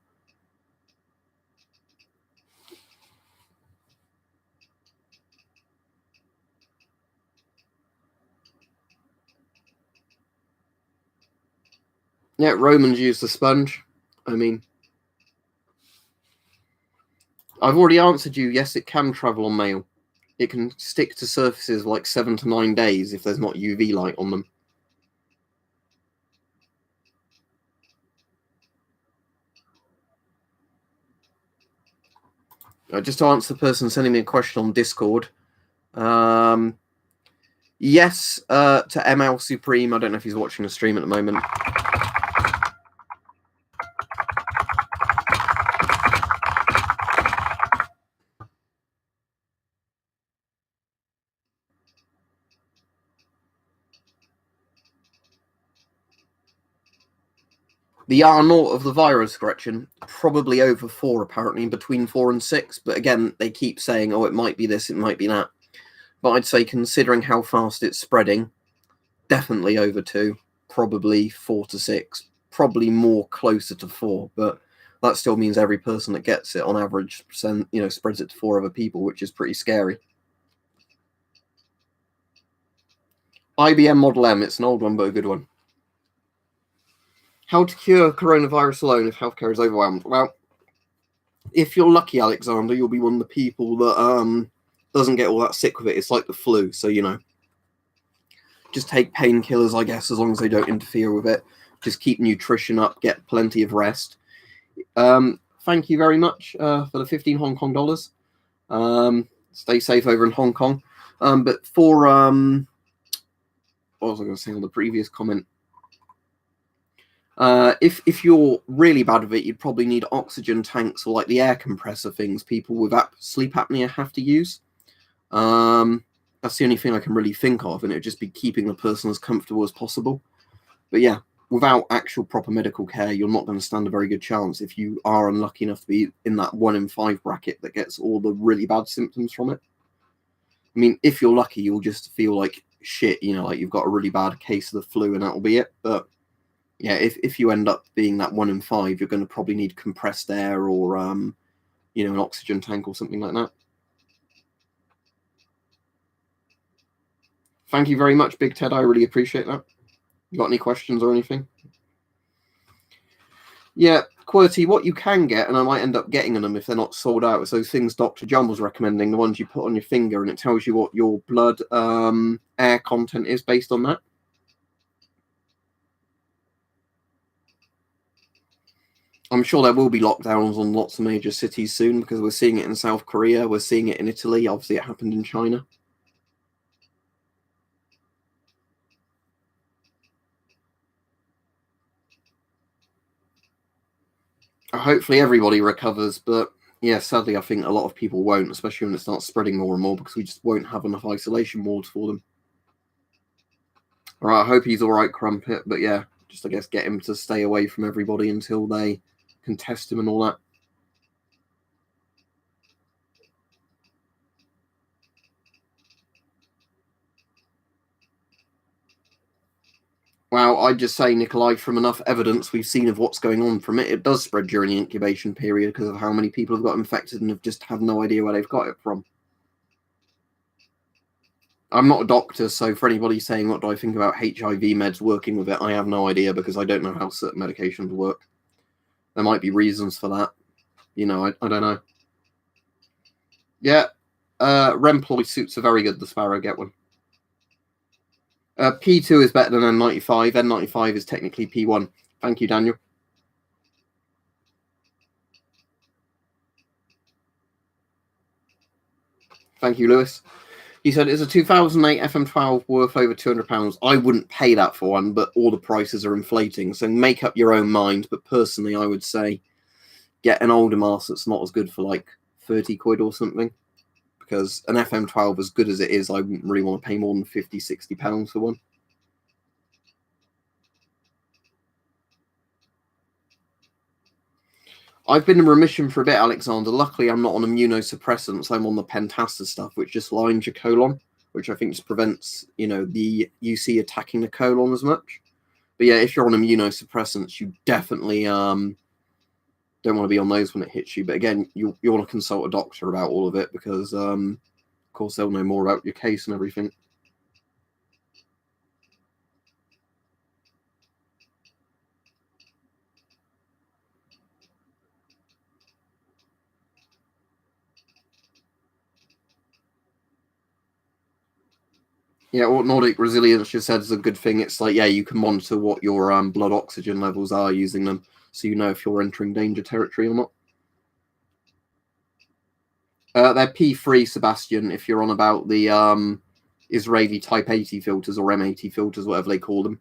Yeah, Romans used the sponge. I mean, I've already answered you. Yes, it can travel on mail. It can stick to surfaces like 7 to 9 days if there's not UV light on them. Just to answer the person sending me a question on Discord. Yes, to ML Supreme. I don't know if he's watching the stream at the moment. The R0 of the virus, Gretchen, probably over 4, apparently, between 4 and 6. But again, they keep saying, oh, it might be this, it might be that. But I'd say, considering how fast it's spreading, definitely over 2, probably 4 to 6, probably more closer to 4. But that still means every person that gets it, on average, spreads it to 4 other people, which is pretty scary. IBM Model M, it's an old one, but a good one. How to cure coronavirus alone if healthcare is overwhelmed? Well, if you're lucky, Alexander, you'll be one of the people that doesn't get all that sick with it. It's like the flu, so just take painkillers, I guess, as long as they don't interfere with it. Just keep nutrition up, get plenty of rest. Thank you very much for the 15 Hong Kong dollars. Stay safe over in Hong Kong. But for what was I going to say on the previous comment? If you're really bad with it, you'd probably need oxygen tanks or like the air compressor things people with sleep apnea have to use. That's the only thing I can really think of, and it would just be keeping the person as comfortable as possible. But yeah, without actual proper medical care, you're not going to stand a very good chance if you are unlucky enough to be in that 1 in 5 bracket that gets all the really bad symptoms from it. I mean, if you're lucky, you'll just feel like shit, like you've got a really bad case of the flu and that'll be it. But yeah, if you end up being that 1 in 5, you're going to probably need compressed air or, an oxygen tank or something like that. Thank you very much, Big Ted. I really appreciate that. You got any questions or anything? Yeah, QWERTY, what you can get, and I might end up getting them if they're not sold out, is those things Dr. John was recommending, the ones you put on your finger, and it tells you what your blood air content is based on that. I'm sure there will be lockdowns on lots of major cities soon, because we're seeing it in South Korea, we're seeing it in Italy, obviously it happened in China. Hopefully everybody recovers, but yeah, sadly I think a lot of people won't, especially when it starts spreading more and more, because we just won't have enough isolation wards for them. All right, I hope he's all right, Crumpet, but yeah, just I guess get him to stay away from everybody until they can test him and all that. Well, I'd just say, Nikolai, from enough evidence we've seen of what's going on from it, it does spread during the incubation period because of how many people have got infected and have just had no idea where they've got it from. I'm not a doctor, so for anybody saying what do I think about HIV meds working with it, I have no idea because I don't know how certain medications work. There might be reasons for that. You know, I don't know. Yeah, Remploy suits are very good, the Sparrow, get one. P2 is better than N95. N95 is technically P1. Thank you, Daniel. Thank you, Lewis. He said, is a 2008 FM12 worth over £200? I wouldn't pay that for one, but all the prices are inflating. So make up your own mind. But personally, I would say get an older mask that's not as good for like 30 quid or something. Because an FM12, as good as it is, I wouldn't really want to pay more than £50-60 for one. I've been in remission for a bit, Alexander. Luckily, I'm not on immunosuppressants. I'm on the Pentasta stuff, which just lines your colon, which I think just prevents, the UC attacking the colon as much. But yeah, if you're on immunosuppressants, you definitely don't want to be on those when it hits you. But again, you want to consult a doctor about all of it because, of course, they'll know more about your case and everything. Yeah, what Nordic Resilience just said is a good thing. It's like, yeah, you can monitor what your blood oxygen levels are using them, so you know if you're entering danger territory or not. They're P3, Sebastian, if you're on about the Israeli Type 80 filters or M80 filters, whatever they call them.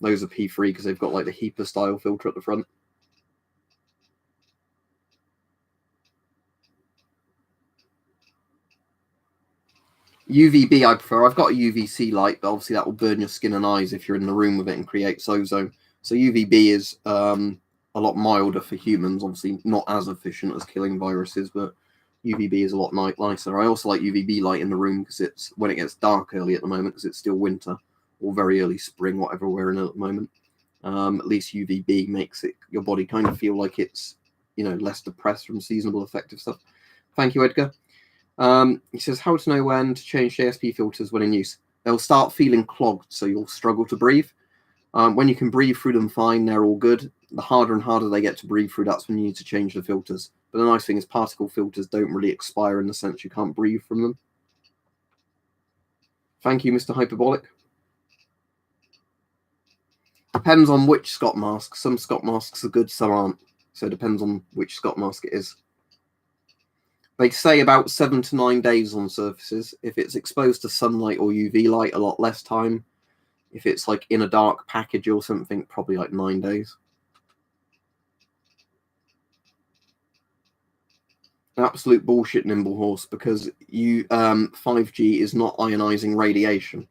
Those are P3 because they've got like the HEPA style filter at the front. UVB I prefer. I've got a UVC light, but obviously that will burn your skin and eyes if you're in the room with it and creates ozone. So UVB is a lot milder for humans, obviously not as efficient as killing viruses, but UVB is a lot nicer. I also like UVB light in the room because it's when it gets dark early at the moment because it's still winter or very early spring, whatever we're in at the moment. At least UVB makes it your body kind of feel like it's less depressed from seasonal effective stuff. Thank you, Edgar. He says, how to know when to change JSP filters when in use. They'll start feeling clogged, so you'll struggle to breathe. When you can breathe through them fine, they're all good. The harder and harder they get to breathe through, that's when you need to change the filters. But the nice thing is particle filters don't really expire in the sense you can't breathe from them. Thank you, Mr. Hyperbolic. Depends on which Scott mask. Some Scott masks are good, some aren't. So it depends on which Scott mask it is. They say about 7 to 9 days on surfaces. If it's exposed to sunlight or UV light, a lot less time. If it's like in a dark package or something, probably like 9 days. Absolute bullshit, Nimble Horse, because 5G is not ionizing radiation.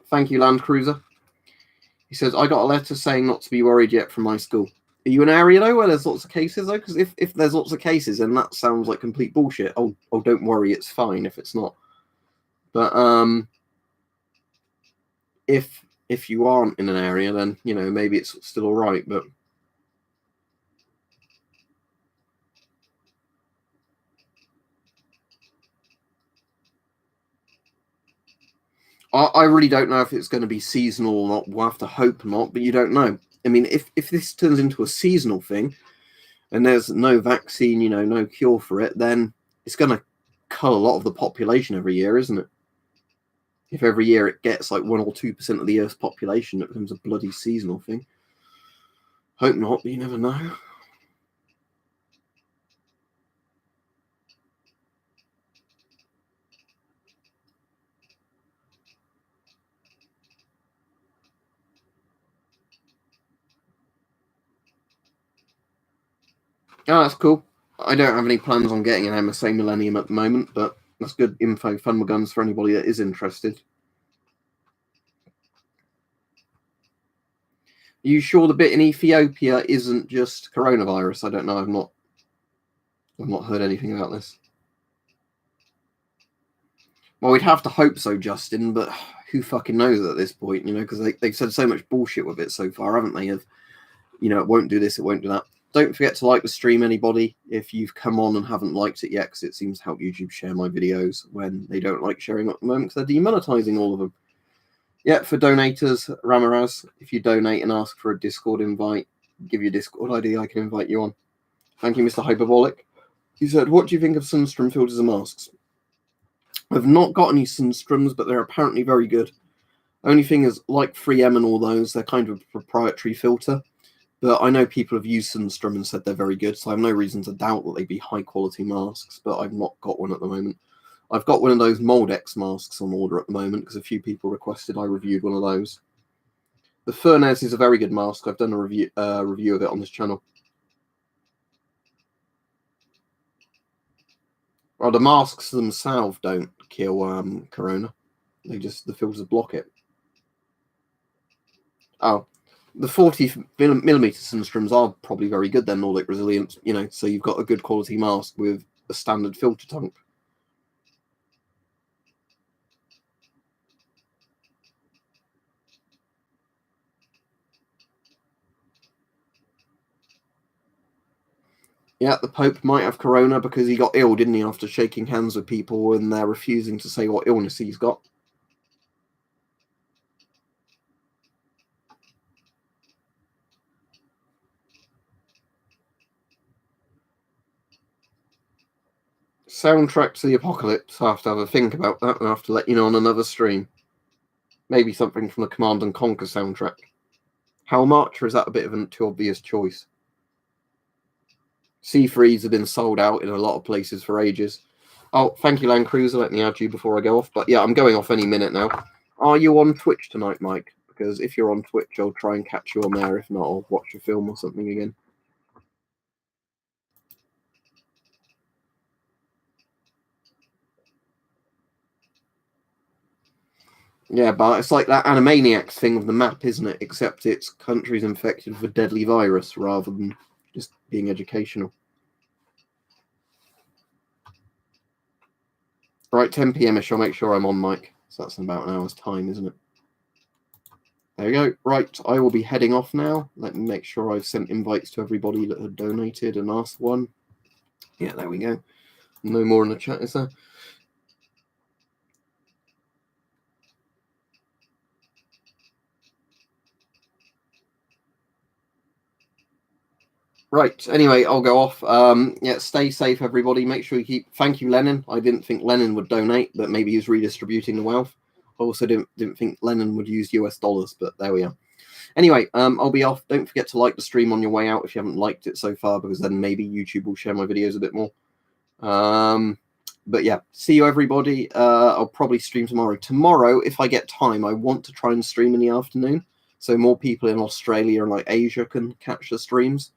Thank you, Land Cruiser. He says, I got a letter saying not to be worried yet from my school. Are you in an area, though, where there's lots of cases, though? Because if there's lots of cases, then that sounds like complete bullshit. Oh, don't worry, it's fine if it's not. But if you aren't in an area, then, maybe it's still all right, but... I really don't know if it's going to be seasonal or not. We'll have to hope not, but you don't know. I mean, if this turns into a seasonal thing and there's no vaccine, no cure for it, then it's going to cull a lot of the population every year, isn't it? If every year it gets like 1 or 2% of the Earth's population, it becomes a bloody seasonal thing. Hope not, but you never know. Oh, that's cool. I don't have any plans on getting an MSA Millennium at the moment, but that's good info, fun with guns for anybody that is interested. Are you sure the bit in Ethiopia isn't just coronavirus? I don't know. I've not heard anything about this. Well, we'd have to hope so, Justin, but who fucking knows at this point, because they've said so much bullshit with it so far, haven't they? Of, it won't do this, it won't do that. Don't forget to like the stream, anybody, if you've come on and haven't liked it yet, because it seems to help YouTube share my videos when they don't like sharing at the moment, because they're demonetizing all of them. Yeah, for donators, Ramirez, if you donate and ask for a Discord invite, give your Discord ID, I can invite you on. Thank you, Mr. Hyperbolic. He said, what do you think of Sunstrom filters and masks? I've not got any Sunstroms, but they're apparently very good. Only thing is, like 3M and all those, they're kind of a proprietary filter. But I know people have used Sunstrom and said they're very good, so I have no reason to doubt that they'd be high-quality masks, but I've not got one at the moment. I've got one of those Moldex masks on order at the moment, because a few people requested I reviewed one of those. The Furnez is a very good mask. I've done a review of it on this channel. Well, the masks themselves don't kill corona. The filters block it. Oh. The 40mm Sunstroms are probably very good. They're Nordic resilient, so you've got a good quality mask with a standard filter tank. Yeah, the Pope might have corona because he got ill, didn't he, after shaking hands with people and they're refusing to say what illness he's got. Soundtrack to the Apocalypse. I have to have a think about that and I have to let you know on another stream. Maybe something from the Command and Conquer soundtrack. How much, or is that a bit of a too obvious choice? C3s have been sold out in a lot of places for ages. Oh, thank you, Land Cruiser. Let me add you before I go off. But yeah, I'm going off any minute now. Are you on Twitch tonight, Mike? Because if you're on Twitch, I'll try and catch you on there. If not, I'll watch a film or something again. Yeah, but it's like that Animaniacs thing of the map, isn't it? Except it's countries infected with a deadly virus rather than just being educational. Right, 10 p.m-ish. I'll make sure I'm on, Mike. So that's in about an hour's time, isn't it? There we go. Right, I will be heading off now. Let me make sure I've sent invites to everybody that had donated and asked one. Yeah, there we go. No more in the chat, is there? Right, anyway, I'll go off. Yeah, stay safe, everybody. Make sure you keep... Thank you, Lennon. I didn't think Lennon would donate, but maybe he's redistributing the wealth. I also didn't think Lennon would use US dollars, but there we are. Anyway, I'll be off. Don't forget to like the stream on your way out if you haven't liked it so far, because then maybe YouTube will share my videos a bit more. But yeah, see you, everybody. I'll probably stream tomorrow. Tomorrow, if I get time, I want to try and stream in the afternoon, so more people in Australia and like Asia can catch the streams.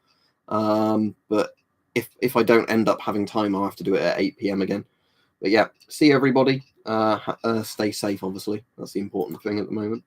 But if I don't end up having time, I'll have to do it at 8 p.m. again. But yeah, see you, everybody. Stay safe, obviously. That's the important thing at the moment.